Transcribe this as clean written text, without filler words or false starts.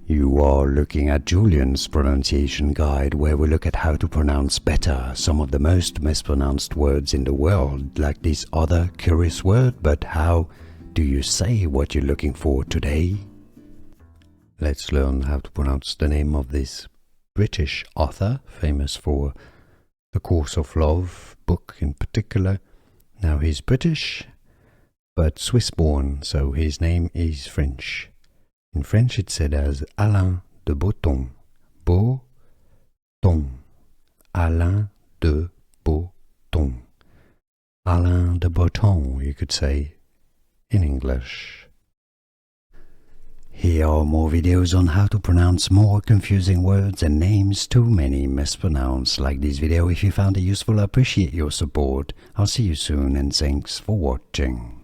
You are looking at Julian's pronunciation guide, where we look at how to pronounce better some of the most mispronounced words in the world, like this other curious word. But how do you say what you're looking for today? Let's learn how to pronounce the name of this British author, famous for The Course of Love book in particular. Now he's British, but Swiss-born, so his name is French. In French it's said as Alain de Botton. Botton. Alain de Botton. Alain de Botton, you could say in English. Here are more videos on how to pronounce more confusing words and names too many mispronounced. Like this video if you found it useful. I appreciate your support. I'll see you soon and thanks for watching.